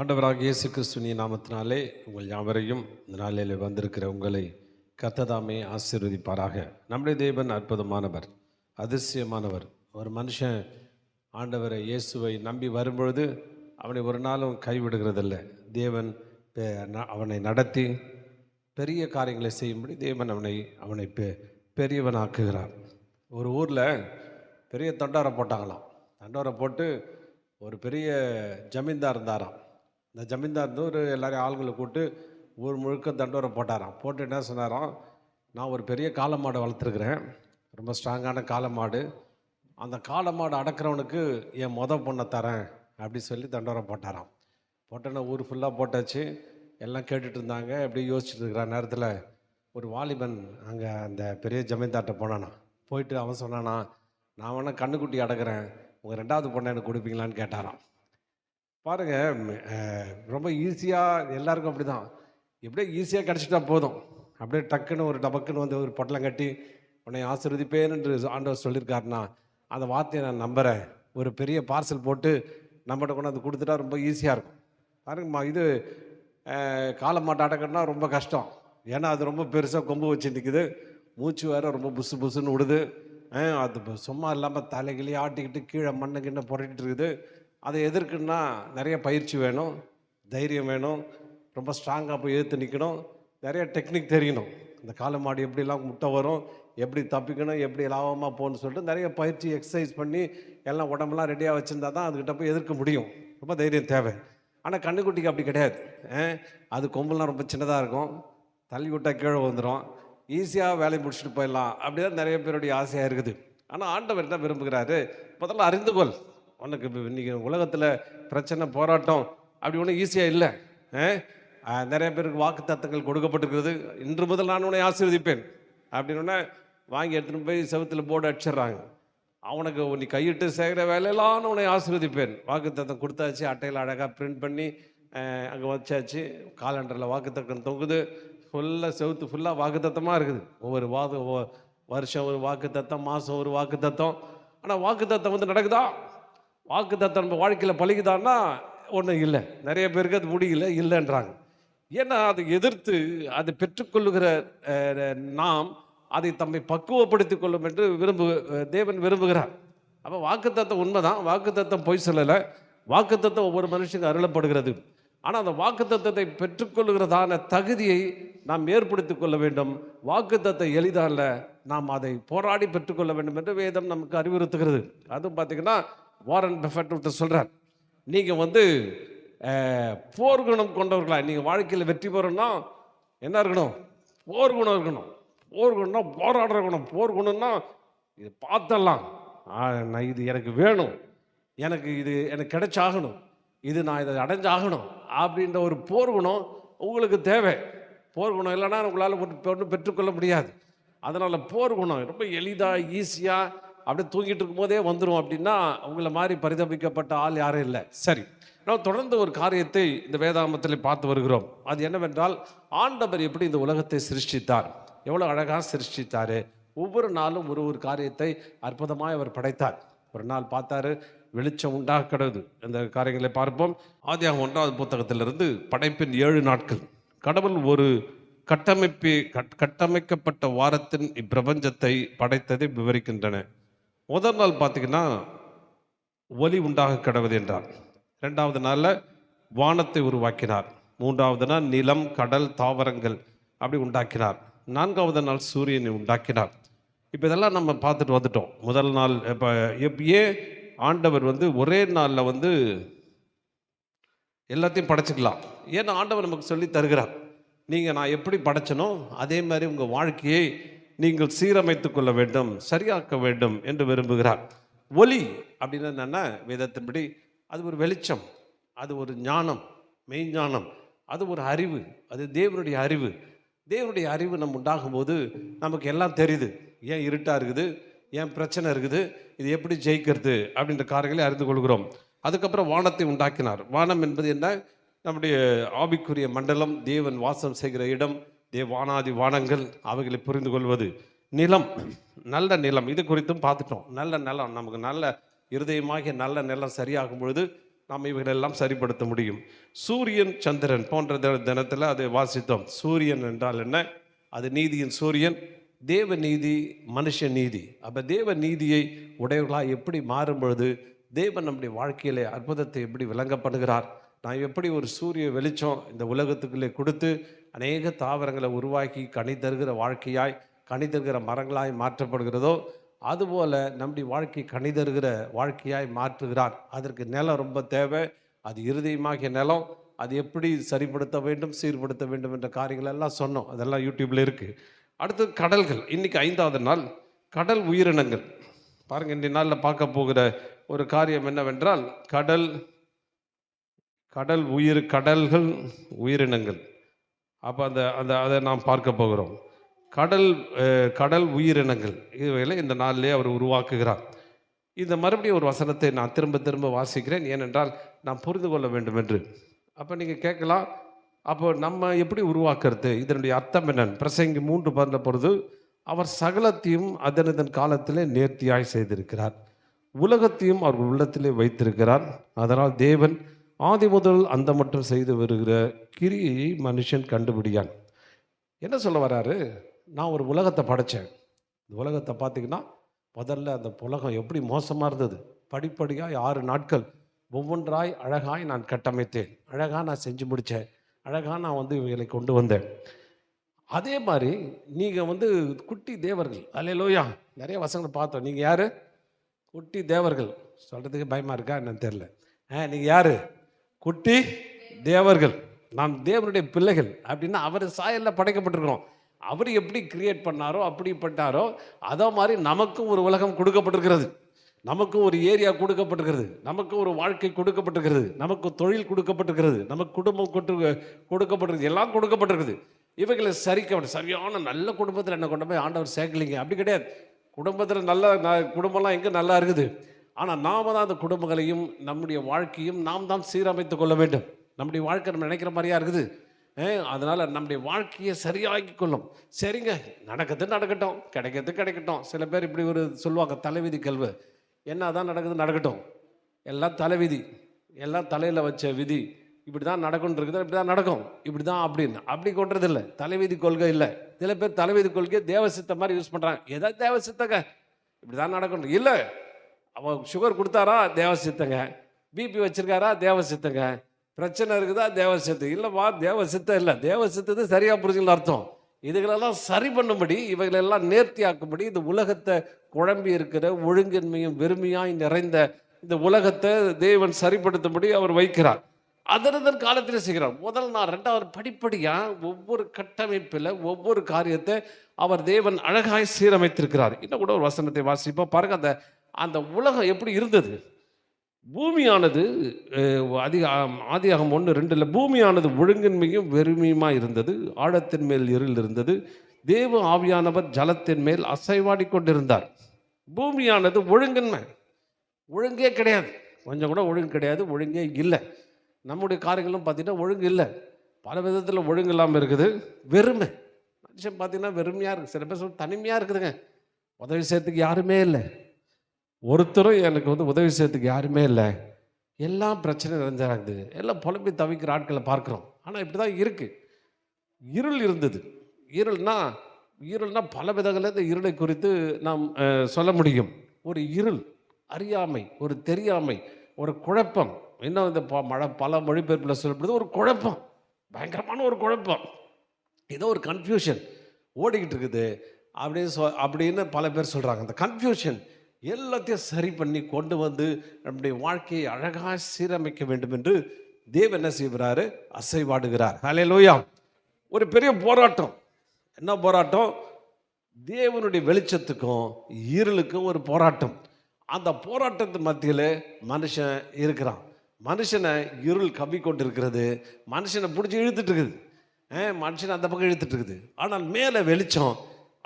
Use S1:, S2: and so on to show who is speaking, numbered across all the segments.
S1: ஆண்டவராக இயேசு கிறிஸ்துவின் நாமத்தினாலே உங்கள் யாவரையும் இந்த நாளில் வந்திருக்கிற உங்களை கர்த்ததாமே ஆசீர்வதிப்பாராக. நம்முடைய தேவன் அற்புதமானவர், அதிசயமானவர். ஒரு மனுஷன் ஆண்டவரை இயேசுவை நம்பி வரும்பொழுது அவனை ஒரு நாளும் கைவிடுகிறதில்ல. தேவன் அவனை நடத்தி பெரிய காரியங்களை செய்யும்படி தேவன் அவனை பெரியவனாக்குகிறார். ஒரு ஊரில் பெரிய தண்டோரை போட்டாங்களாம். தண்டோரை போட்டு ஒரு பெரிய ஜமீன்தார் இருந்தாராம். இந்த ஜமீன்தார் ஒரு எல்லாரையும் ஆளுங்களை கூப்பிட்டு ஊர் முழுக்க தண்டோரை போட்டாராம். போட்டு என்ன சொன்னாராம், நான் ஒரு பெரிய காளை மாடு வளர்த்துருக்குறேன், ரொம்ப ஸ்ட்ராங்கான காளை மாடு. அந்த காளை மாடு அடக்கிறவனுக்கு என் பொண்ணை தரேன் அப்படி சொல்லி தண்டோரை போட்டாராம். போட்டோன்னா ஊர் ஃபுல்லாக போட்டாச்சு. எல்லாம் கேட்டுட்டு இருந்தாங்க. எப்படி யோசிச்சுட்டு இருக்கிற நேரத்தில் ஒரு வாலிபன் அங்கே அந்த பெரிய ஜமீன்தார்கிட்ட போனானா. போயிட்டு அவன் சொன்னானா, நான் வேணா கண்ணுக்குட்டி அடக்கிறேன், உங்கள் ரெண்டாவது பொண்ணை எனக்கு கொடுப்பீங்களான்னு கேட்டாராம். பாருங்கள், ரொம்ப ஈஸியாக எல்லாருக்கும் அப்படி தான். எப்படியே ஈஸியாக கிடச்சிட்டா போதும், அப்படியே டக்குன்னு ஒரு டபக்குன்னு வந்து ஒரு பொட்டலம் கட்டி உன்னை ஆசீர்வதிப்பேன் என்று ஆண்டவர் சொல்லியிருக்காருன்னா அந்த வார்த்தையை நான் நம்புகிறேன். ஒரு பெரிய பார்சல் போட்டு நம்மகிட்ட கொண்டாந்து கொடுத்துட்டா ரொம்ப ஈஸியாக இருக்கும். பாருங்கம்மா, இது காளை மாட்டை அடக்கணும்னா ரொம்ப கஷ்டம். ஏன்னா அது ரொம்ப பெருசாக கொம்பு வச்சு நிற்குது, மூச்சு வேறு ரொம்ப புசு புசுன்னு விடுது. அது சும்மா இல்லாமல் தலைகிளி ஆட்டிக்கிட்டு கீழே மண்ணு கிண்ண புரட்டிட்டு இருக்குது. அதை எதிர்க்குன்னா நிறைய பயிற்சி வேணும், தைரியம் வேணும், ரொம்ப ஸ்ட்ராங்காக போய் எதிர்த்து நிற்கணும், நிறைய டெக்னிக் தெரியணும். இந்த காளை மாடு எப்படிலாம் முட்டை வரும், எப்படி தப்பிக்கணும், எப்படி லாபமாக போகணும்னு சொல்லிட்டு நிறைய பயிற்சி எக்ஸசைஸ் பண்ணி எல்லாம் உடம்புலாம் ரெடியாக வச்சுருந்தா தான் அதுக்கிட்ட போய் எதிர்க்க முடியும். ரொம்ப தைரியம் தேவை. ஆனால் கண்ணுக்குட்டிக்கு அப்படி கிடையாது. அது கொம்புலாம் ரொம்ப சின்னதாக இருக்கும், தள்ளி விட்டால் கீழே வந்துடும், ஈஸியாக வேலையை முடிச்சுட்டு போயிடலாம். அப்படி தான் நிறைய பேருடைய ஆசையாக இருக்குது. ஆனால் ஆண்டவர் என்ன விரும்புகிறாரு, முதல்ல அறிந்துகொள். உனக்கு இன்றைக்கி உலகத்தில் பிரச்சனை, போராட்டம் அப்படி ஒன்றும் ஈஸியாக இல்லை. நிறைய பேருக்கு வாக்கு தத்தங்கள் கொடுக்கப்பட்டிருக்கிறது. இன்று முதல் நான் உன்னை ஆசீர்வதிப்பேன் அப்படின்னு வாங்கி எடுத்துகிட்டு போய் செவத்தில் போர்டு அடிச்சிடுறாங்க. அவனுக்கு நீ கையிட்டு செய்கிற வேலையெல்லாம் உன்னை ஆசீர்வதிப்பேன். வாக்கு தத்தம் கொடுத்தாச்சு, அட்டையில் அழகாக பிரிண்ட் பண்ணி அங்கே வச்சாச்சு. காலண்டரில் வாக்கு தத்தம் தொங்குது, ஃபுல்லாக செவத்து ஃபுல்லாக வாக்கு தத்தமாக இருக்குது. ஒவ்வொரு வருஷம் ஒரு வாக்கு தத்தம், மாதம் ஒரு வாக்கு தத்தம். ஆனால் வாக்கு தத்தம் நடக்குதா? வாக்கு தத்தம் நம்ம வாழ்க்கையில் பழகிதான்னா ஒன்றும் இல்லை. நிறைய பேருக்கு அது முடியல, இல்லைன்றாங்க. ஏன்னா அதை எதிர்த்து அதை பெற்றுக்கொள்ளுகிற நாம் அதை தம்மை பக்குவப்படுத்தி கொள்ளும் என்று தேவன் விரும்புகிறார். அப்போ வாக்கு தத்தம் உண்மைதான், வாக்கு தத்தம் பொய் சொல்லலை. வாக்கு தத்தம் ஒவ்வொரு மனுஷனுக்கு அருளப்படுகிறது. ஆனால் அந்த வாக்கு தத்தத்தை பெற்றுக்கொள்ளுகிறதான தகுதியை நாம் ஏற்படுத்தி கொள்ள வேண்டும். வாக்கு தத்தம் எளிதால, நாம் அதை போராடி பெற்றுக்கொள்ள வேண்டும் என்று வேதம் நமக்கு அறிவுறுத்துகிறது. அதுவும் பார்த்தீங்கன்னா வாரன் பஃபெட் ஒருத்தர் சொல்கிறார், நீங்கள் போர்க்குணம் கொண்டவர்களா நீங்கள் வாழ்க்கையில் வெற்றி பெறணும்னா என்ன இருக்கணும்? போர்க்குணம் இருக்கணும். போர்க்குணம்னா போராடுற குணம். போர்க்குணம்னா இது பார்த்தலாம், இது எனக்கு வேணும், இது எனக்கு கிடைச்சாகணும், இது நான் இதை அடைஞ்சாகணும் அப்படின்ற ஒரு போர்க்குணம் உங்களுக்கு தேவை. போர்க்குணம் இல்லைன்னா உங்களால் ஒன்றும் பெற்றுக்கொள்ள முடியாது. அதனால் போர்க்குணம் ரொம்ப எளிதாக ஈஸியாக அப்படியே தூங்கிட்டு இருக்கும் போதே வந்துடும் அப்படின்னா உங்களை மாதிரி பரிதபிக்கப்பட்ட ஆள் யாரும் இல்லை. சரி, நாம் தொடர்ந்து ஒரு காரியத்தை இந்த வேதாகமத்தில் பார்த்து வருகிறோம். அது என்னவென்றால், ஆண்டவர் எப்படி இந்த உலகத்தை சிருஷ்டித்தார், எவ்வளோ அழகாக சிருஷ்டித்தார். ஒவ்வொரு நாளும் ஒரு காரியத்தை அற்புதமாக அவர் படைத்தார். ஒரு நாள் பார்த்தாரு, வெளிச்சம் உண்டாக கிடவுது. இந்த காரியங்களை பார்ப்போம். ஆதியாகமம் 1வது புத்தகத்திலிருந்து படைப்பின் 7 நாட்கள் கடவுள் ஒரு கட்டமைக்கப்பட்ட வாரத்தின் இப்பிரபஞ்சத்தை படைத்ததை விவரிக்கின்றன. முதல் நாள் பார்த்தீங்கன்னா ஒலி உண்டாக கிடவது என்றார். 2வது நாளில் வானத்தை உருவாக்கினார். 3வது நாள் நிலம், கடல், தாவரங்கள் அப்படி உண்டாக்கினார். 4வது நாள் சூரியனை உண்டாக்கினார். இப்போ இதெல்லாம் நம்ம பார்த்துட்டு வந்துட்டோம். முதல் நாள் ஏன் ஆண்டவர் ஒரே நாளில் எல்லாத்தையும் படைச்சிக்கலாம்? ஏன்னா ஆண்டவர் நமக்கு சொல்லி தருகிறார், நீங்கள் நான் எப்படி படைச்சனோ அதே மாதிரி உங்கள் வாழ்க்கையை நீங்கள் சீரமைத்து கொள்ள வேண்டும், சரியாக்க வேண்டும் என்று விரும்புகிறார். ஒலி அப்படின்னு என்னென்னா, வேதத்தின்படி அது ஒரு வெளிச்சம், அது ஒரு ஞானம், மெய்ஞானம், அது ஒரு அறிவு, அது தேவனுடைய அறிவு. தேவனுடைய அறிவு நம்ம உண்டாகும் போது நமக்கு எல்லாம் தெரியுது. ஏன் இருட்டாக இருக்குது, ஏன் பிரச்சனை இருக்குது, இது எப்படி ஜெயிக்கிறது அப்படின்ற காரியங்களை அறிந்து கொள்கிறோம். அதுக்கப்புறம் வானத்தை உண்டாக்கினார். வானம் என்பது என்ன? நம்முடைய ஆவிக்குரிய மண்டலம், தேவன் வாசம் செய்கிற இடம், வானாதி வானங்கள், அவைகளை புரிந்து கொள்வது. நிலம், நல்ல நிலம், இது குறித்தும் பார்த்துட்டோம். நல்ல நிலம், நமக்கு நல்ல இருதயமாகிய நல்ல நிலம் சரியாகும் பொழுது நாம் இவைகளெல்லாம் சரிப்படுத்த முடியும். சூரியன் சந்திரன் போன்ற தினத்தில் அதை வாசித்தோம். சூரியன் என்றால் என்ன? அது நீதியின் சூரியன். தேவ நீதி, மனுஷ நீதி. அப்போ தேவ நீதியை உடையவர்களாக எப்படி மாறும் பொழுது தேவன் நம்முடைய வாழ்க்கையிலே அற்புதத்தை எப்படி விளங்கப்படுகிறார். நான் எப்படி ஒரு சூரிய வெளிச்சம் இந்த உலகத்துக்குள்ளே கொடுத்து அநேக தாவரங்களை உருவாக்கி கனி தருகிற வாழ்க்கையாய், கனி தருகிற மரங்களாய் மாற்றப்படுகிறதோ, அதுபோல் நம்முடைய வாழ்க்கை கனி தருகிற வாழ்க்கையாய் மாற்றுகிறார். அதற்கு நிலம் ரொம்ப தேவை. அது இருதயமாகிய நிலம். அது எப்படி சரிப்படுத்த வேண்டும், சீர்படுத்த வேண்டும் என்ற காரியங்கள் எல்லாம் சொன்னோம். அதெல்லாம் யூடியூப்பில் இருக்குது. அடுத்தது கடல்கள். இன்றைக்கி 5வது நாள் கடல் உயிரினங்கள். பாருங்கள், இன்றைய நாளில் பார்க்க போகிற ஒரு காரியம் என்னவென்றால் கடல்கள் உயிரினங்கள். அப்போ அதை நாம் பார்க்க போகிறோம். கடல் உயிரினங்கள் இதுவரை இந்த நாளிலே அவர் உருவாக்குகிறார். இந்த மறுபடியும் ஒரு வசனத்தை நான் திரும்ப திரும்ப வாசிக்கிறேன், ஏனென்றால் நாம் புரிந்து கொள்ள வேண்டும் என்று. அப்போ நீங்கள் கேட்கலாம், அப்போ நம்ம எப்படி உருவாக்குறது, இதனுடைய அர்த்தம் என்னன்னு? பிரசங்கி 3 பண்ண பொழுது அவர் சகலத்தையும் அதன் காலத்திலே நேர்த்தியாய் செய்திருக்கிறார், உலகத்தையும் அவர் உள்ளத்திலே வைத்திருக்கிறார். அதனால் தேவன் ஆதி முதல் அந்த மட்டும் செய்து வருகிற கிரியை மனுஷன் கண்டுபிடியான். என்ன சொல்ல வர்றாரு? நான் ஒரு உலகத்தை படைத்தேன். இந்த உலகத்தை பார்த்திங்கன்னா முதல்ல அந்த உலகம் எப்படி மோசமாக இருந்தது. படிப்படியாக 6 நாட்கள் ஒவ்வொன்றாய் அழகாய் நான் கட்டமைத்தேன், அழகாக நான் செஞ்சு முடித்தேன், அழகாக நான் இவைகளை கொண்டு வந்தேன். அதே மாதிரி நீங்கள் குட்டி தேவர்கள். அல்லேலூயா. நிறைய வசனங்களை பார்த்தோம். நீங்கள் யார்? குட்டி தேவர்கள். சொல்கிறதுக்கு பயமாக இருக்கா என்னன்னு தெரில. நீங்கள் யார்? குட்டி தேவர்கள். நாம் தேவனுடைய பிள்ளைகள் அப்படின்னா அவர் சாயலில் படைக்கப்பட்டிருக்கிறோம். அவர் எப்படி கிரியேட் பண்ணாரோ அப்படிப்பட்டாரோ அதே மாதிரி நமக்கும் ஒரு உலகம் கொடுக்கப்பட்டிருக்கிறது, நமக்கும் ஒரு ஏரியா கொடுக்கப்பட்டிருக்கிறது, நமக்கு ஒரு வாழ்க்கை கொடுக்கப்பட்டிருக்கிறது, நமக்கு தொழில் கொடுக்கப்பட்டிருக்கிறது, நமக்கு குடும்பம் கொடுக்கப்பட்டிருக்கு, எல்லாம் கொடுக்கப்பட்டிருக்குது. இவைகளை சரியான நல்ல குடும்பத்தில் என்ன கொண்டு போய் ஆண்டவர் சேர்க்கலிங்க. அப்படி கிடையாது. குடும்பத்தில் நல்ல குடும்பம்லாம் எங்கே நல்லா இருக்குது. ஆனால் நாம் தான் அந்த குடும்பங்களையும் நம்முடைய வாழ்க்கையும் நாம் தான் சீரமைத்து கொள்ள வேண்டும். நம்முடைய வாழ்க்கை நம்ம நினைக்கிற மாதிரியா இருக்குது. அதனால் நம்முடைய வாழ்க்கையை சரியாக்கி கொள்ளும். சரிங்க, நடக்கட்டும், கிடைக்கட்டும். சில பேர் இப்படி ஒரு சொல்லுவாங்க, தலைவிதி கல்வி. என்ன தான் நடக்கட்டும், எல்லாம் தலைவிதி, எல்லாம் தலையில் வச்ச விதி. இப்படி தான் நடக்கும்னு இருக்குது, இப்படி தான் நடக்கும், இப்படி தான் அப்படின்னு. அப்படி கொண்டதில்லை, தலைவிதி கொள்கை இல்லை. சில பேர் தலைவிதி கொள்கையை தேவசித்த மாதிரி யூஸ் பண்ணுறாங்க. ஏதாவது தேவசித்தங்க, இப்படி தான் நடக்கணும். இல்லை, அவன் சுகர் கொடுத்தாரா தேவசித்தங்க, பிபி வச்சிருக்காரா தேவசித்தங்க, பிரச்சனை இருக்குதா தேவசித்தம். இல்லைப்பா, தேவசித்தம் இல்லை. தேவசித்தது சரியாக புரிஞ்சுக்கல அர்த்தம். இதுகளெல்லாம் சரி பண்ணும்படி, இவைகளெல்லாம் நேர்த்தியாக்கும்படி, இந்த உலகத்தை குழம்பி இருக்கிற ஒழுங்கின்மையும் வெறுமையாய் நிறைந்த இந்த உலகத்தை தேவன் சரிப்படுத்தும்படி அவர் வைக்கிறார். அதன் காலத்தில் செய்கிறார். முதல் நாள், 2வது படிப்படியாக ஒவ்வொரு கட்டமைப்பில் ஒவ்வொரு காரியத்தை அவர் தேவன் அழகாய் சீரமைத்திருக்கிறார். இன்னும் கூட ஒரு வசனத்தை வாசிப்போம் பாருங்க. அந்த உலகம் எப்படி இருந்தது? பூமியானது ஆதியாகமம் 1:2 பூமியானது ஒழுங்கின்மையும் வெறுமையுமா இருந்தது, ஆழத்தின் மேல் இருள் இருந்தது, தேவ ஆவியானவர் ஜலத்தின் மேல் அசைவாடி கொண்டிருந்தார். பூமியானது ஒழுங்கே கிடையாது. கொஞ்சம் கூட ஒழுங்கு கிடையாது, ஒழுங்கே இல்லை. நம்முடைய காரியங்களும் பார்த்தீங்கன்னா ஒழுங்கு இல்லை. பல விதத்தில் ஒழுங்கு இல்லாமல் இருக்குது. வெறுமை. மனுஷன் பார்த்தீங்கன்னா வெறுமையாக இருக்குது. சில பேர் தனிமையாக இருக்குதுங்க. உதவி செய்யறதுக்கு யாருமே இல்லை. ஒருத்தரும் எனக்கு உதவி செய்யறதுக்கு யாருமே இல்லை. எல்லாம் பிரச்சனை நிறைஞ்சாகுது. எல்லாம் புலம்பி தவிக்கிற ஆட்களை பார்க்குறோம். ஆனால் இப்படி தான் இருக்குது. இருள் இருந்தது. இருள்னா பல விதங்களில் இந்த இருளை குறித்து நாம் சொல்ல முடியும். ஒரு இருள், அறியாமை, ஒரு தெரியாமை, ஒரு குழப்பம். இன்னும் இந்த பல மொழிபெயர்ப்பில் சொல்லப்படுது, ஒரு குழப்பம், பயங்கரமான ஒரு குழப்பம், ஏதோ ஒரு கன்ஃபியூஷன் ஓடிக்கிட்டு இருக்குது அப்படின்னு பல பேர் சொல்கிறாங்க. அந்த கன்ஃபியூஷன் எல்லாத்தையும் சரி பண்ணி கொண்டு வந்து நம்முடைய வாழ்க்கையை அழகாக சீரமைக்க வேண்டும் என்று தேவன் என்ன செய்கிறாரு? அசைவாடுகிறார். ஹல்லேலூயா. ஒரு பெரிய போராட்டம். என்ன போராட்டம்? தேவனுடைய வெளிச்சத்துக்கும் இருளுக்கும் ஒரு போராட்டம். அந்த போராட்டத்து மத்தியில் மனுஷன் இருக்கிறான். மனுஷனை இருள் கவ்வி கொண்டு இருக்கிறது. மனுஷனை பிடிச்சி இழுத்துட்டு இருக்குது. மனுஷனை அந்த பக்கம் இழுத்துட்டு இருக்குது. ஆனால் மேலே வெளிச்சம்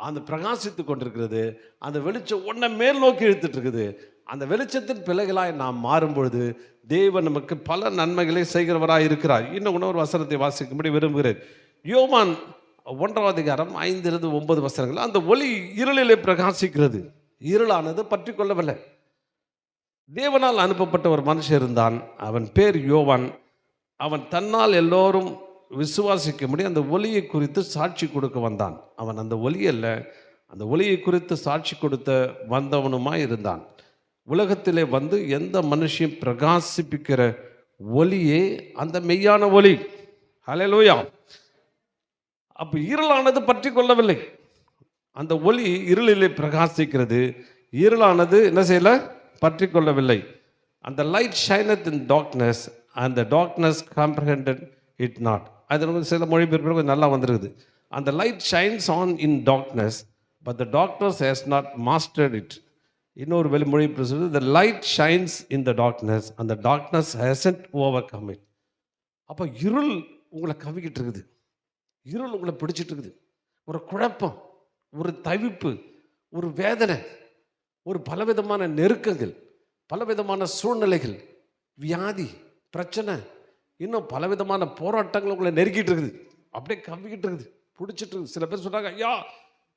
S1: அந்த பிரகாசித்து கொண்டிருக்கிறது. அந்த வெளிச்சம் ஒன்றை மேல் நோக்கி இழுத்துட்டு இருக்குது. அந்த வெளிச்சத்தின் பிள்ளைகளாய் நாம் மாறும் பொழுது தேவன் நமக்கு பல நன்மைகளை செய்கிறவராக இருக்கிறார். இன்னும் ஒரு வசனத்தை வாசிக்கும்படி விரும்புகிறேன். யோவான் 1:5-9 வசனங்கள். அந்த ஒளி இருளிலே பிரகாசிக்கிறது. இருளானது பற்றி கொள்ளவில்லை. தேவனால் அனுப்பப்பட்ட ஒரு மனுஷன் இருந்தான். அவன் பேர் யோவான். அவன் தன்னால் எல்லோரும் விசுவாசிக்க முடியும் அந்த ஒளியை குறித்து சாட்சி கொடுக்க வந்தான். அவன் அந்த ஒளி அல்ல, அந்த ஒளியை குறித்து சாட்சி கொடுத்த வந்தவனுமாய் இருந்தான். உலகத்திலே வந்து எந்த மனுஷன் பிரகாசிப்பிக்கிற ஒளியே அந்த மெய்யான ஒளி. ஹல்லேலூயா. அப்போ இருளானது பற்றி கொள்ளவில்லை. அந்த ஒளி இருளிலே பிரகாசிக்கிறது. இருளானது என்ன செய்யல? பற்றி கொள்ளவில்லை. அந்த light shineth in darkness and the darkness comprehended it not. அது வந்து சில மொழிபெயர்ப்பு கொஞ்சம் நல்லா வந்துருக்குது. அந்த light shines on in darkness but the darkness has not mastered it. இன்னொரு மொழிபெயர்ப்பு சொல்லுது the light shines in the darkness and the darkness hasn't overcome it. அப்போ இருள் உங்களை கவிக்கிட்டு இருக்குது, இருள் உங்களை பிடிச்சிட்டு இருக்குது. ஒரு குழப்பம், ஒரு தவிப்பு, ஒரு வேதனை, ஒரு பலவிதமான நெருக்கங்கள், பலவிதமான சூழ்நிலைகள், வியாதி, பிரச்சனை, இன்னும் பலவிதமான போராட்டங்கள் உங்களை நெருக்கிட்டு இருக்குது, அப்படியே கவ்விக்கிட்டு இருக்குது, பிடிச்சிட்டு இருக்குது. சில பேர் சொல்கிறாங்க, ஐயா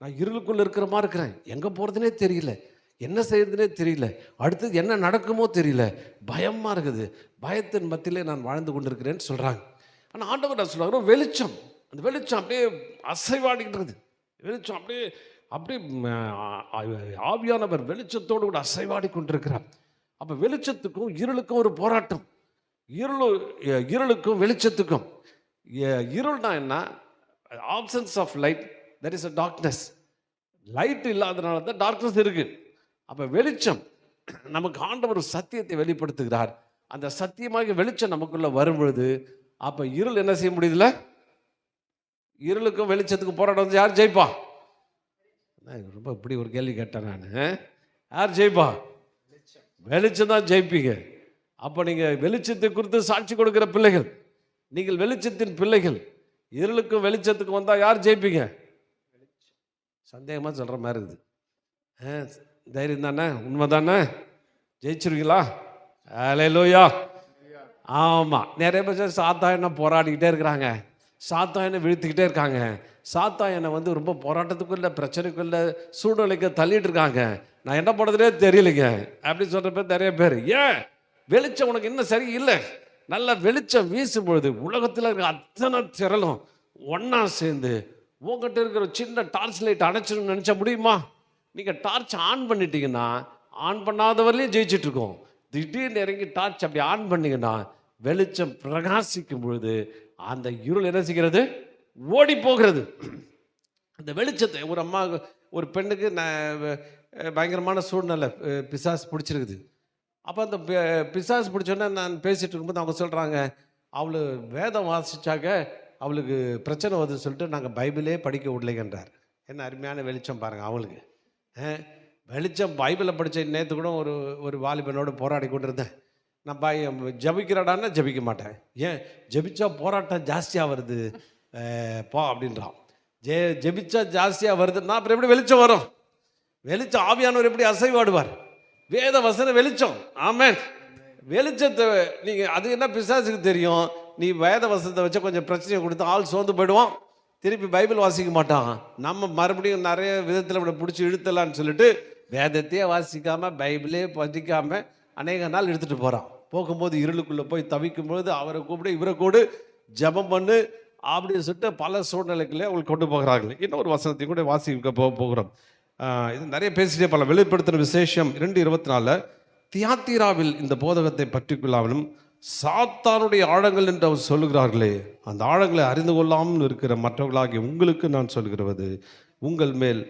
S1: நான் இருளுக்குள்ளே இருக்கிற மாதிரி இருக்கிறேன், எங்கே போகிறதுனே தெரியல, என்ன செய்யறதுனே தெரியல, அடுத்தது என்ன நடக்குமோ தெரியல, பயமாக இருக்குது, பயத்தின் மத்தியிலே நான் வாழ்ந்து கொண்டிருக்கிறேன்னு சொல்கிறாங்க. ஆனால் ஆண்டவர் நான் சொல்கிறாங்க வெளிச்சம், அந்த வெளிச்சம் அப்படியே அசைவாடிக்கிட்டு இருக்குது. வெளிச்சம் அப்படியே அப்படியே ஆவியானவர் வெளிச்சத்தோடு கூட அசைவாடி கொண்டிருக்கிறார். அப்போ வெளிச்சத்துக்கும் இருளுக்கும் ஒரு போராட்டம். இருளுக்கும் வெளிச்சத்துக்கும். இருள்னா என்ன? Absence of light, that is a darkness. Light இல்லாதனால தான் டார்க்னஸ் இருக்கு. அப்போ வெளிச்சம், நமக்கு ஆண்டவர் சத்தியத்தை வெளிப்படுத்துகிறார். அந்த சத்தியமாக வெளிச்சம் நமக்குள்ள வரும் பொழுது அப்போ இருள் என்ன செய்ய முடியுதுல்ல? இருளுக்கும் வெளிச்சத்துக்கும் போராட்டம் வந்து யார் ஜெயிப்பா? ரொம்ப இப்படி ஒரு கேள்வி கேட்டேன் நான். யார் ஜெயிப்பா? வெளிச்சம் தான் ஜெயிப்பீங்க. அப்போ நீங்கள் வெளிச்சத்தை குறித்து சாட்சி கொடுக்குற பிள்ளைகள், நீங்கள் வெளிச்சத்தின் பிள்ளைகள். இருளுக்கும் வெளிச்சத்துக்கும் வந்தால் யார் ஜெயிப்பீங்க? சந்தேகமாக சொல்கிற மாதிரி இருக்குது. தைரியம் தானே? உண்மை தானே? ஜெயிச்சிருவீங்களா? அல்லேலூயா. ஆமாம். நிறைய பேர் சாத்தாயனை போராடிக்கிட்டே இருக்கிறாங்க, சாத்தாயனை வீழ்த்திக்கிட்டே இருக்காங்க, சாத்தாயனை வந்து ரொம்ப போராட்டத்துக்குள்ள பிரச்சனைக்குள்ள சூழ்நிலைக்கு தள்ளிட்டு இருக்காங்க. நான் என்ன பண்ணுறதுனே தெரியலைங்க அப்படின்னு சொல்கிற பேர் நிறைய பேர். ஏன்? வெளிச்சம் உனக்கு இன்னும் சரி இல்லை. நல்ல வெளிச்சம் வீசும் பொழுது உலகத்தில் இருக்கிற அத்தனை திரளும் ஒன்றா சேர்ந்து உங்கள்கிட்ட இருக்கிற சின்ன டார்ச் லைட் அணைச்சிடணும்னு நினச்சா முடியுமா? நீங்கள் டார்ச் ஆன் பண்ணிட்டீங்கன்னா ஆன் பண்ணாதவரையும் ஜெயிச்சுட்டு இருக்கோம். திடீர்னு இறங்கி டார்ச் அப்படி ஆன் பண்ணிங்கன்னா வெளிச்சம் பிரகாசிக்கும் பொழுது அந்த இருள் என்ன செய்கிறது? ஓடி போகிறது. அந்த வெளிச்சத்தை ஒரு அம்மா, ஒரு பெண்ணுக்கு பயங்கரமான சூழ்நிலை, பிசாசு பிடிச்சிருக்குது. அப்போ அந்த பிசாசு பிடிச்சோன்னே நான் பேசிகிட்டு இருக்கும்போது அவங்க சொல்கிறாங்க, அவளு வேதம் வாசித்தாக்க அவளுக்கு பிரச்சனை வருதுன்னு சொல்லிட்டு நாங்கள் பைபிளே படிக்க விடலைங்கன்றார். என்ன அருமையான வெளிச்சம் பாருங்கள் அவங்களுக்கு. வெளிச்சம் பைபிளை படித்த நேற்று கூட ஒரு வாலிபனோடு போராடி கொண்டு இருந்தேன். நான் ஜபிக்கிறடான்னா ஜபிக்க மாட்டேன். ஏன்? ஜபிச்சா போராட்டம் ஜாஸ்தியாக வருது போ அப்படின்றான். ஜபிச்சா ஜாஸ்தியாக வருதுன்னா அப்புறம் எப்படி வெளிச்சம் வரும்? வெளிச்சம் ஆவியானவர் எப்படி அசைவாடுவார்? வேத வசன வெளிச்சம். ஆமென். வெளிச்சத்தை நீங்கள் அது என்ன பிசாசுக்கு தெரியும்? நீ வேத வசனத்தை வச்சு கொஞ்சம் பிரச்சனையை கொடுத்து ஆள் சோர்ந்து போயிடுவான், திருப்பி பைபிள் வாசிக்க மாட்டான். நம்ம மறுபடியும் நிறைய விதத்தில் இப்படி பிடிச்சி இழுத்தலான்னு சொல்லிட்டு வேதத்தையே வாசிக்காமல் பைபிளே படிக்காமல் அநேக நாள் எடுத்துகிட்டு போகிறான். போகும்போது இருளுக்குள்ளே போய் தவிக்கும்போது அவரை கூப்பிடு இவரை கூடு ஜபம் பண்ணு அப்படின்னு சொல்லிட்டு பல சூழ்நிலைகளே அவங்களுக்கு கொண்டு போகிறார்கள். இன்னொரு வசனத்தையும் கூட வாசிக்க போகிறோம். இது நிறைய பேசிட்டே பல வெளிப்படுத்தின விசேஷம் 2:24 தியாத்திராவில் இந்த போதகத்தை பற்றி கொள்ளாமலும் சாத்தானுடைய ஆழங்கள் என்று அவர் சொல்லுகிறார்களே, அந்த ஆழங்களை அறிந்து கொள்ளாமல் இருக்கிற மற்றவர்களாகிய உங்களுக்கு நான் சொல்கிறது, உங்கள் மேல்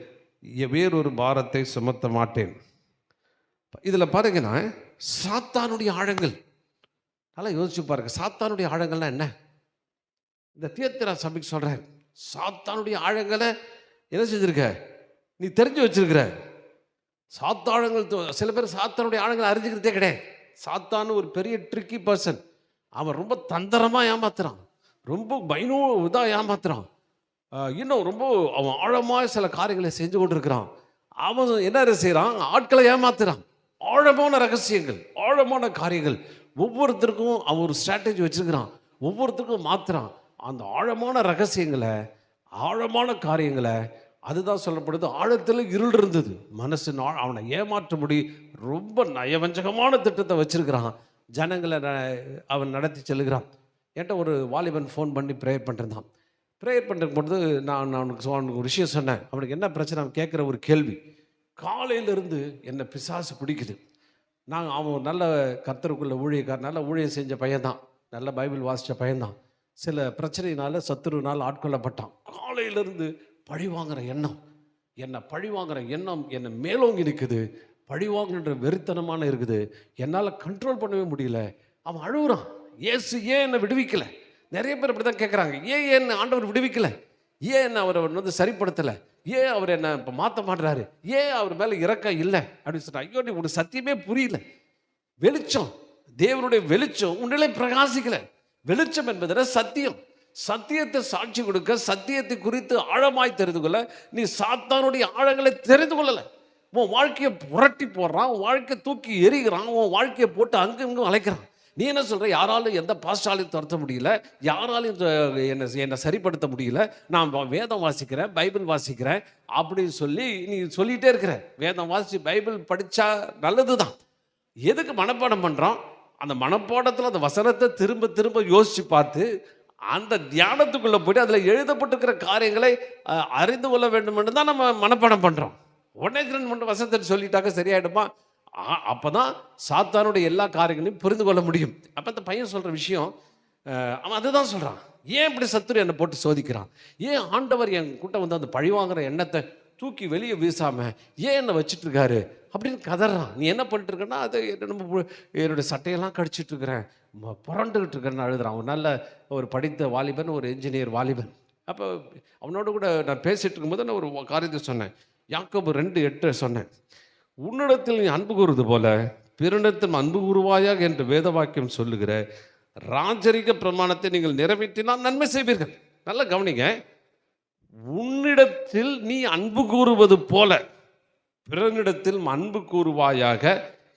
S1: வேறொரு பாரத்தை சுமத்த மாட்டேன். இதில் பாருங்கன்னா சாத்தானுடைய ஆழங்கள் நல்லா யோசிச்சு பாருங்க. சாத்தானுடைய ஆழங்கள்னா என்ன? இந்த தியத்திரா சபைக்கு சொல்கிறேன், சாத்தானுடைய ஆழங்களை என்ன செஞ்சிருக்க? நீ தெரிஞ்சு வச்சிருக்கிற. சாத்தாழங்கள் சில பேர் சாத்தானுடைய ஆழங்களை அறிஞ்சிக்கிறதே கிடையாது. சாத்தான்னு ஒரு பெரிய ட்ரிக்கி பர்சன். அவன் ரொம்ப தந்திரமாக ஏமாத்துறான், ரொம்ப இதாக ஏமாத்துறான். இன்னும் ரொம்ப அவன் ஆழமாக சில காரியங்களை செஞ்சு கொண்டு இருக்கிறான். அவன் என்ன செய்கிறான்? ஆட்களை ஏமாத்துறான். ஆழமான ரகசியங்கள், ஆழமான காரியங்கள், ஒவ்வொருத்தருக்கும் அவன் ஒரு ஸ்ட்ராட்டஜி வச்சிருக்கிறான், ஒவ்வொருத்தருக்கும் மாத்துறான். அந்த ஆழமான ரகசியங்களை, ஆழமான காரியங்களை அதுதான் சொல்லப்படுது. ஆழத்தில் இருள் இருந்தது. மனசு அவனை ஏமாற்ற ரொம்ப நயவஞ்சகமான திட்டத்தை வச்சிருக்கிறான். ஜனங்களை அவன் நடத்தி செல்லுகிறான். என்கிட்ட ஒரு வாலிபன் ஃபோன் பண்ணி ப்ரேயர் பண்ணிருந்தான். ப்ரேயர் பண்ணுறதுக்கு பொழுது நான் அவனுக்கு ஒரு விஷயம் சொன்னேன். அவனுக்கு என்ன பிரச்சனை? அவன் கேட்குற ஒரு கேள்வி, காலையிலேருந்து என்னை பிசாசு பிடிக்குது. அவன் நல்ல கர்த்தருக்குள்ள ஊழியக்கார், நல்ல ஊழியம் செஞ்ச பையன்தான், நல்ல பைபிள் வாசித்த பையன்தான். சில பிரச்சனையினால சத்துருவினால் ஆட்கொள்ளப்பட்டான். காலையிலேருந்து பழிவாங்கிற எண்ணம், என்னை மேலோங்கி நிற்குது. பழிவாங்குன்ற வெறித்தனமான இருக்குது. என்னால் கண்ட்ரோல் பண்ணவே முடியல. அவன் அழுகுறான். இயேசு ஏன் என்னை விடுவிக்கலை? நிறைய பேர் அப்படி தான் கேட்குறாங்க. ஏன் என்ன ஆண்டவர் விடுவிக்கலை? ஏன் என்ன அவர் சரிப்படுத்தலை? ஏன் அவர் என்ன இப்போ மாற்ற மாட்டுறாரு? ஏன் அவர் மேலே இறக்கம் இல்லை அப்படின்னு சொன்னா, ஐயோ நீ உனக்கு சத்தியமே புரியல. வெளிச்சம், தேவனுடைய வெளிச்சம் உன்னிலே பிரகாசிக்கலை. வெளிச்சம் என்பதில் சத்தியம். சத்தியத்தை சாட்சி கொடுக்க, சத்தியத்தை குறித்து ஆழமாய் தெரிந்து கொள்ள நீ சாத்தானுடைய ஆழங்களை தெரிந்து கொள்ளலை. உன் வாழ்க்கையை புரட்டி போடுறான், உன் வாழ்க்கையை தூக்கி எறிகிறான், உன் வாழ்க்கையை போட்டு அங்கும் அழைக்கிறான். நீ என்ன சொல்கிற? யாராலும் எந்த பாஸ்டாலையும் துரத்த முடியல, யாராலையும் என்னை சரிப்படுத்த முடியல, நான் வேதம் வாசிக்கிறேன், பைபிள் வாசிக்கிறேன் அப்படின்னு சொல்லி நீ சொல்லிகிட்டே இருக்கிற. வேதம் வாசித்து பைபிள் படித்தா நல்லது தான். எதுக்கு மனப்பாடம் பண்ணுறோம்? அந்த மனப்பாடத்தில் அந்த வசனத்தை திரும்ப திரும்ப யோசித்து பார்த்து அந்த தியானத்துக்குள்ளே போய்ட்டு அதில் எழுதப்பட்டிருக்கிற காரியங்களை அறிந்து கொள்ள வேண்டும் என்று தான் நம்ம மனப்பாடம் பண்ணுறோம். உடனே 2 வசனத்தை சொல்லிட்டாக்க சரியாயிடுமா? அப்போ தான் சாத்தானுடைய எல்லா காரியங்களையும் புரிந்து கொள்ள முடியும். அப்போ அந்த பையன் சொல்கிற விஷயம், அவன் அதுதான் சொல்கிறான். ஏன் இப்படி சத்துரு என்னை போட்டு சோதிக்கிறான்? ஏன் ஆண்டவர் என் கூட்ட வந்து அந்த பழிவாங்கிற எண்ணத்தை தூக்கி வெளியே வீசாமல் ஏன் என்னை வச்சிட்ருக்காரு அப்படின்னு கதறான். நீ என்ன பண்ணிட்டுருக்கன்னா, அதை என்னுடைய சட்டையெல்லாம் கடிச்சிட்ருக்கிறேன், புரண்டுக்கிட்டு இருக்கேன்னு அழுதுறான். அவன் நல்ல ஒரு படித்த வாலிபன், ஒரு என்ஜினியர் வாலிபன். அப்போ அவனோட கூட நான் பேசிகிட்டு இருக்கும்போது நான் ஒரு காரியத்தை சொன்னேன். யாக்கோபு 2:8 சொன்னேன். உன்னிடத்தில் நீ அன்பு கூறுவது போல பிறனிடத்தில் அன்பு கூறுவாயாக என்று வேத வாக்கியம் சொல்லுகிற ராஜரிக பிரமாணத்தை நீங்கள் நிறைவேற்றினால் நன்மை செய்வீர்கள். நல்லா கவனிங்க. உன்னிடத்தில் நீ அன்பு கூறுவது போல பிறனிடத்தில் அன்பு கூறுவாயாக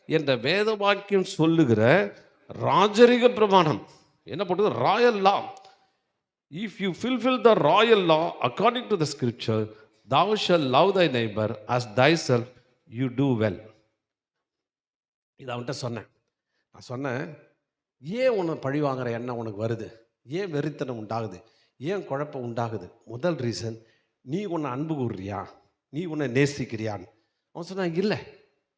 S1: என்ற வேத வாக்கியம் சொல்லுகிற ராஜரிக பிரமாணம் என்ன போட்டது? Royal law. If you fulfill the royal law according to the scripture, thou shalt love thy neighbor as thyself, you do well. இது அவன்கிட்ட சொன்னேன். நான் சொன்னேன், ஏன் உன்னை பழி வாங்குற எண்ணம் உனக்கு வருது? ஏன் வெறித்தனம் உண்டாகுது? ஏன் குழப்பம் உண்டாகுது? முதல் ரீசன், நீ உன்னை அன்பு கூறுறியா, நீ உன்னை நேசிக்கிறியான்னு. அவன் சொன்னான், இல்லை,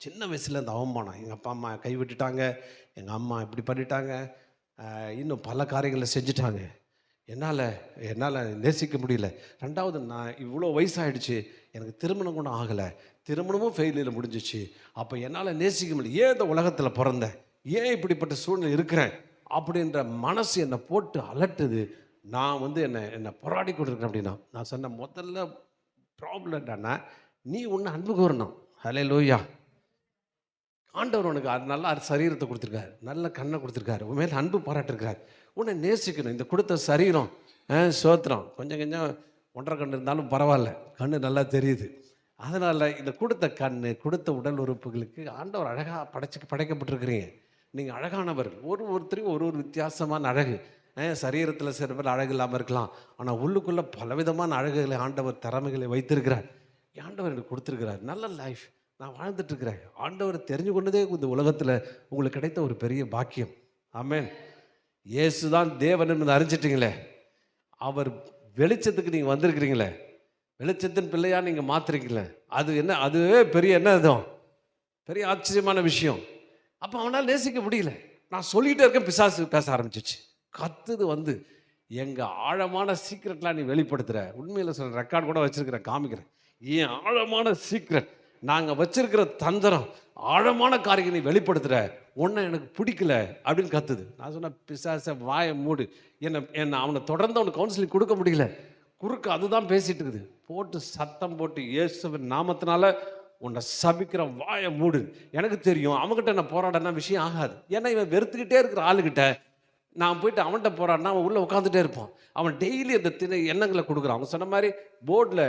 S1: சின்ன வயசில் இந்த அவமானம், எங்கள் அப்பா அம்மா கைவிட்டுட்டாங்க, எங்கள் அம்மா இப்படி பண்ணிட்டாங்க, இன்னும் பல காரியங்களை செஞ்சுட்டாங்க, என்னால் நேசிக்க முடியல. ரெண்டாவது, நான் இவ்வளோ வயசாகிடுச்சு, எனக்கு திருமணம் கூட ஆகலை, திருமணமும் ஃபெயிலியர் முடிஞ்சிச்சு, அப்போ என்னால் நேசிக்க முடியல. ஏன் இந்த உலகத்தில் பிறந்தேன், ஏன் இப்படிப்பட்ட சூழ்நிலை இருக்கிறேன் அப்படின்ற மனசு என்னை போட்டு அலட்டுது. நான் வந்து என்னை போராடி கொண்டிருக்கிறேன் அப்படின்னா. நான் சொன்ன முதல்ல ப்ராப்ளம் என்னன்னா, நீ ஒன்று அன்பு கூறணும். ஹல்லேலூயா. ஆண்டவர் உனக்கு நல்ல சரீரத்தை கொடுத்துருக்காரு, நல்ல கண்ணை கொடுத்துருக்காரு, உன் மேலே அன்பு பாராட்டிருக்காரு, உன்னை நேசிக்கணும். இந்த கொடுத்த சரீரம் சோத்திரம், கொஞ்சம் 1.5 கண் இருந்தாலும் பரவாயில்ல, கண்ணு நல்லா தெரியுது. அதனால் இந்த கொடுத்த கண், கொடுத்த உடல் உறுப்புகளுக்கு ஆண்டவர் அழகாக படைக்கப்பட்டிருக்கிறீங்க. நீங்கள் அழகானவர். ஒருத்தரையும் ஒரு வித்தியாசமான அழகு. சரீரத்தில் சில பேர் அழகு இல்லாமல் இருக்கலாம், ஆனால் உள்ளுக்குள்ளே பலவிதமான அழகுகளை ஆண்டவர் திறமைகளை வைத்திருக்கிறார். ஆண்டவர் எனக்கு கொடுத்துருக்கிறார். நல்ல லைஃப் நான் வாழ்ந்துட்டுருக்கிறேன். ஆண்டவரை தெரிஞ்சு கொண்டதே இந்த உலகத்தில் உங்களுக்கு கிடைத்த ஒரு பெரிய பாக்கியம். ஆமென். இயேசு தான் தேவன் என்று அறிஞ்சிட்டிங்களே, அவர் வெளிச்சத்துக்கு நீங்கள் வந்திருக்கிறீங்களே, வெளிச்சத்தின் பிள்ளையாக நீங்கள் மாற்றுறீங்களே, அதுவே பெரிய இதுவும் பெரிய ஆச்சரியமான விஷயம். அப்போ அவனால் நேசிக்க முடியல. நான் சொல்லிகிட்டே இருக்கேன், பிசாசு பேச ஆரம்பிச்சிச்சு, கத்துது வந்து, எங்கள் ஆழமான சீக்ரெட்லாம் நீ வெளிப்படுத்துகிற. உண்மையில் சொல்ல ரெக்கார்ட் கூட வச்சுருக்கிறேன், காமிக்கிறேன். ஏன் ஆழமான சீக்ரெட், நாங்கள் வச்சிருக்கிற தந்திரம், ஆழமான காரியத்தை நீ வெளிப்படுத்துகிற, ஒன்றை எனக்கு பிடிக்கல அப்படின்னு கத்துது. நான் சொன்னேன், பிசாசை வாயை மூடு, என்னை அவனை தொடர்ந்து அவனுக்கு கவுன்சிலிங் கொடுக்க முடியல, குறுக்க அதுதான் பேசிகிட்டு இருக்குது. போட்டு சத்தம் போட்டு, இயேசுவின் நாமத்தினால உன்னை சபிக்கிற, வாயை மூடு. எனக்கு தெரியும் அவன்கிட்ட நான் போராடனா விஷயம் ஆகாது. ஏன்னா இவன் வெறுத்துக்கிட்டே இருக்கிற ஆளுகிட்ட நான் போயிட்டு அவன்கிட்ட போராடினா அவன் உள்ளே உட்காந்துட்டே இருப்பான். அவன் டெய்லி அந்த எண்ணங்களை கொடுக்குறான். அவங்க சொன்ன மாதிரி போர்டில்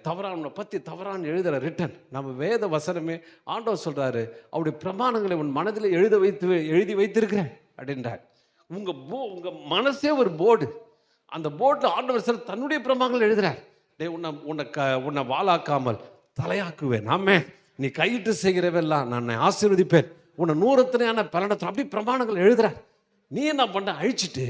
S1: தவறான பற்றி தவறான எழுதுகிற ரிட்டன், நம்ம வேத வசனமே ஆண்டவர் சொல்கிறாரு, அவருடைய பிரமாணங்களை உன் மனதில் எழுதி வைத்திருக்கிறேன் அப்படின்றார். உங்கள் மனசே ஒரு போர்டு. அந்த போர்டில் ஆண்டவர் சார் தன்னுடைய பிரமாணங்கள் எழுதுகிறார். டே உன்னை வாளாக்காமல் தலையாக்குவேன். ஆமே, நீ கையிட்டு செய்கிறவெல்லாம் நான் ஆசீர்வதிப்பேன், உன்னை நூறத்தனையான பலனத்தை அப்படி பிரமாணங்கள் எழுதுற. நீ என்ன பண்ண, அழிச்சிட்டு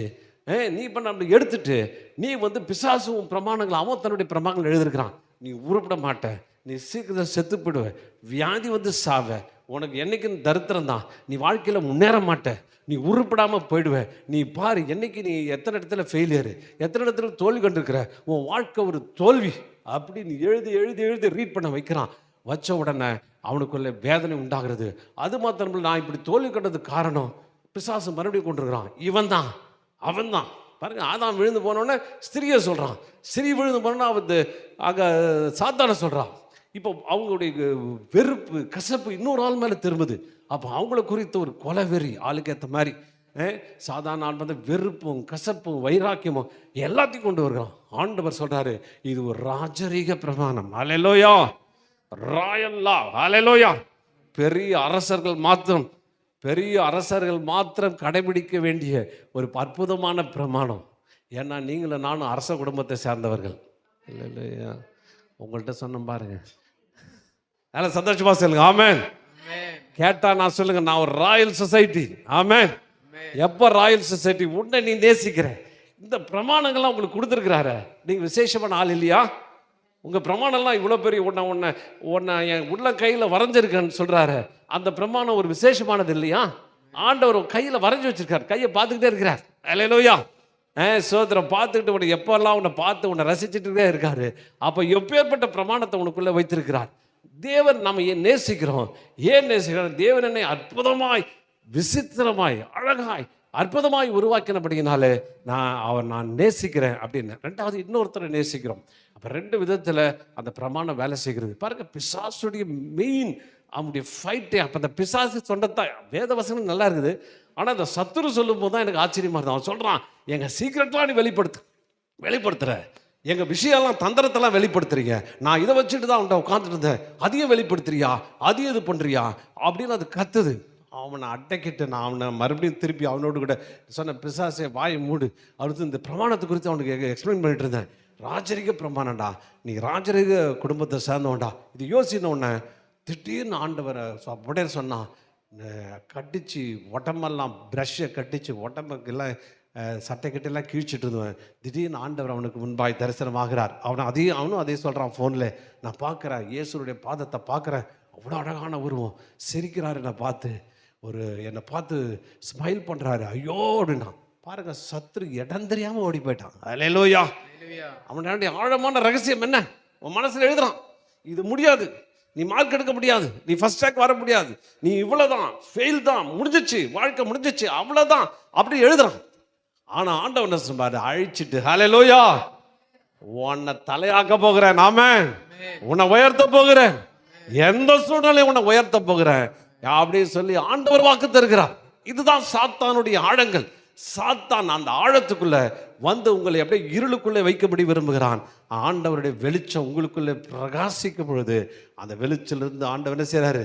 S1: நீ பண்ண அப்படி எடுத்துட்டு நீ பிசாசும் பிரமாணங்கள் அவன் தன்னுடைய பிரமாணங்கள் எழுதிருக்கிறான். நீ உருப்பிட மாட்ட, நீ சீக்கிரம் செத்து போயிடுவ, வியாதி சாவ, உனக்கு என்னைக்குன்னு தரித்திரம் தான், நீ வாழ்க்கையில் முன்னேற மாட்ட, நீ உருப்படாமல் போயிடுவ. நீ பாரு என்னைக்கு நீ எத்தனை இடத்துல ஃபெயிலியரு, எத்தனை இடத்துல தோல்வி கண்டிருக்கிற, உன் வாழ்க்கை ஒரு தோல்வி அப்படி நீ எழுதி எழுதி எழுதி ரீட் பண்ண வைக்கிறான். வச்ச உடனே அவனுக்குள்ள வேதனை உண்டாகிறது. அது மாத்திரம் நான் இப்படி தோல்வி கண்டதுக்கு காரணம் பிசாசு மறுபடியும் கொண்டிருக்கிறான். இவன் தான், அவன் தான். பாருங்க, ஆதாம் விழுந்து போனோடனே ஸ்திரியை சொல்கிறான், ஸ்திரீ விழுந்து போனோன்னா அங்கே சாத்தானை சொல்கிறான். இப்போ அவங்களுடைய வெறுப்பு கசப்பு இன்னொரு ஆள் மேலே திரும்புது. அப்போ அவங்கள குறித்த ஒரு கொலை வெறி ஆளுக்கு ஏற்ற மாதிரி சாதாரண ஆள் வெறுப்பும் கசப்பும் வைராக்கியமும் எல்லாத்தையும் கொண்டு வருகிறான். ஆண்டவர் சொல்கிறாரு, இது ஒரு ராஜரீக பிரமாணம். அல்லேலூயா, ராயல் லா. அல்லேலூயா. பெரிய அரசர்கள் மாத்திரம் கடைபிடிக்க வேண்டிய ஒரு அற்புதமான பிரமாணம். ஏன்னா நீங்களும் நானும் அரச குடும்பத்தை சேர்ந்தவர்கள். இல்லையா? உங்கள்கிட்ட சொன்ன பாருங்க, அதனால சந்தோஷமா சொல்லுங்க ஆமென். கேட்டா நான் சொல்லுங்க, நான் ஒரு ராயல் சொசைட்டி. ஆமென். எப்ப ராயல் சொசைட்டி? உன்னை நீ நேசிக்கிற, இந்த பிரமாணங்கள்லாம் உங்களுக்கு கொடுத்துருக்கிறாரு. நீங்க விசேஷமான ஆள் இல்லையா? உங்க பிரமாணம்லாம் இவ்வளோ பெரிய உன்னை என் உள்ள கையில் வரைஞ்சிருக்கேன்னு சொல்றாரு. அந்த பிரமாணம் ஒரு விசேஷமானது இல்லையா? ஆண்டவர் கையில் வரைஞ்சி வச்சிருக்காரு, கையை பார்த்துக்கிட்டே இருக்கிறார். அல்லேலூயா. சோதரம் பார்த்துக்கிட்டு உன்னை எப்பெல்லாம் உன்னை பார்த்து உன்னை ரசிச்சுட்டே இருக்காரு. அப்போ எப்பேற்பட்ட பிரமாணத்தை உனக்குள்ளே வைத்திருக்கிறார். தேவன் நம்ம ஏன் நேசிக்கிறோம்? தேவன் என்னை அற்புதமாய் விசித்திரமாய் அழகாய் அற்புதமாய் உருவாக்கினபடினாலே நான் நேசிக்கிறேன் அப்படின்னு. ரெண்டாவது, இன்னொருத்தரை நேசிக்கிறோம். அப்போ ரெண்டு விதத்தில் அந்த பிரமாணம் வேலை செய்கிறது. பாருங்க, பிசாசுடைய மெயின் அவனுடைய ஃபைட்டே. அப்போ அந்த பிசாசு சொன்னதான் வேத வசனம் நல்லா இருக்குது. ஆனால் அந்த சத்துரு சொல்லும் போது தான் எனக்கு ஆச்சரியமாக இருந்தது. அவன் சொல்கிறான், எங்கள் சீக்கிரட்லாம் நீ வெளிப்படுத்துகிற, எங்கள் விஷயம்லாம் தந்திரத்தெல்லாம் வெளிப்படுத்துறீங்க, நான் இதை வச்சுட்டு தான் அவன்கிட்ட உட்காந்துட்டு இருந்தேன், அதையும் வெளிப்படுத்துறியா, அதையும் இது பண்ணுறியா அப்படின்னு அது கத்துது. அவனை அட்டைக்கிட்டு நான் அவனை மறுபடியும் திருப்பி அவனோடு கூட சொன்ன, பிசாசே வாயை மூடு, அடுத்து இந்த பிரமாணத்தை குறித்து அவனுக்கு எக்ஸ்பிளைன் பண்ணிட்டு இருந்தேன். ராஜரிக பிரமாணம்டா, நீ ராஜரிக குடும்பத்தை சேர்ந்தவன்டா, இது யோசினோடனே திடீர்னு ஆண்டவரை அப்படியே சொன்னான், கட்டிச்சு உடம்பெல்லாம் ப்ரஷ்ஷை கட்டிச்சு உடம்புக்கெல்லாம் சட்டை கட்டெல்லாம் கிழிச்சிட்டு இருந்தவன் திடீர்னு ஆண்டவர் அவனுக்கு முன்பாய் தரிசனமாகிறார். அவனும் அதே சொல்கிறான் ஃபோனில். நான் பார்க்குறேன், இயேசுடைய பாதத்தை பார்க்குறேன், அவ்வளோ அழகான உருவம், சிரிக்கிறாரு என்னை பார்த்து ஸ்மைல் பண்ணுறாரு. ஐயோ அப்படின்னா பாருங்க, சத்துரு இடம் தெரியாமல் ஓடி போயிட்டான். அல்லேலூயா. அவனுடைய ஆழமான ரகசியம் என்ன? உன் மனசில் எழுதுறான், இது முடியாது, நீ மார்க் எடுக்க முடியாது, நீ ஃபர்ஸ்ட் ரேங்க் வர முடியாது, நீ இவ்வளோதான், ஃபெயில் தான், முடிஞ்சிச்சு, வாழ்க்கை முடிஞ்சிச்சு, அவ்வளோதான் அப்படி எழுதுறான். ஆனால் ஆண்டவன் என்ன சொல்றாரு? அழிச்சிட்டு, ஹல்லேலூயா, உன்னை தலையாக்க போகிறேன், ஆமென், உன்னை உயர்த்த போகிறேன், எந்த சூழ்நிலையும் உன்னை உயர்த்த போகிறேன் அப்படின்னு சொல்லி ஆண்டவர் வாக்கு தருகிறார். இதுதான் சாத்தானுடைய ஆழங்கள். சாத்தான் அந்த ஆழத்துக்குள்ள உங்களை அப்படியே இருளுக்குள்ளே வைக்கப்படி விரும்புகிறான். ஆண்டவருடைய வெளிச்சம் உங்களுக்குள்ளே பிரகாசிக்கும் பொழுது அந்த வெளிச்சிலிருந்து ஆண்டவர் என்ன செய்றாரு?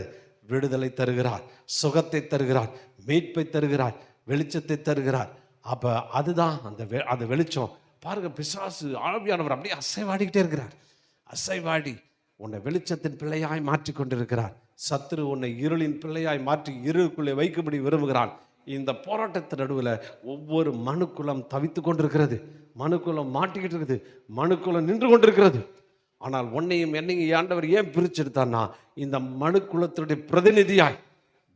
S1: விடுதலை தருகிறார், சுகத்தை தருகிறார், மீட்பை தருகிறார், வெளிச்சத்தை தருகிறார். அப்போ அதுதான் அந்த வெளிச்சம். பாருங்க, பிசாசு ஆவியானவர் அப்படியே அசைவாடிக்கிட்டே இருக்கிறார். அசைவாடி உன்னை வெளிச்சத்தின் பிள்ளையாய் மாற்றி கொண்டிருக்கிறார். சத்துரு உன்னை இருளின் பிள்ளையாய் மாற்றி இருளுக்குள்ளே வைக்கும்படி விரும்புகிறான். இந்த போராட்டத்தின் நடுவில் ஒவ்வொரு மனுக்குலம் தவித்து கொண்டிருக்கிறது, மனுக்குலம் மாட்டிக்கிட்டு இருக்குது, மனுக்குலம் நின்று கொண்டிருக்கிறது. ஆனால் உன்னையும் என்னையும் ஆண்டவர் ஏன் பிரிச்செடுத்தான்னா, இந்த மனுக்குலத்தினுடைய பிரதிநிதியாய்,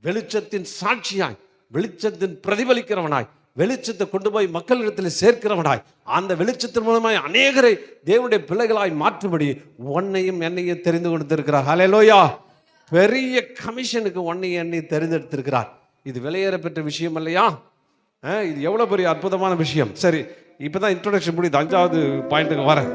S1: வெளிச்சத்தின் சாட்சியாய், வெளிச்சத்தின் பிரதிபலிக்கிறவனாய், வெளிச்சத்தை கொண்டு போய் மக்களிடத்தில் சேர்க்கிறவனாய், அந்த வெளிச்சத்தின் மூலமாய் அநேகரை தேவனுடைய பிள்ளைகளாய் மாற்றும்படி உன்னையும் என்னையும் தெரிந்து கொடுத்திருக்கிறார். ஹல்லேலூயா. பெரிய கமிஷனுக்கு உன்னையும் என்னையும் தெரிந்தெடுத்திருக்கிறார். இது விலையேற பெற்ற விஷயம் இல்லையா? இது எவ்வளோ பெரிய அற்புதமான விஷயம். சரி, இப்போ தான் இன்ட்ரோடக்ஷன் முடியுது, 5வது பாயிண்ட்டுக்கு வரேன்.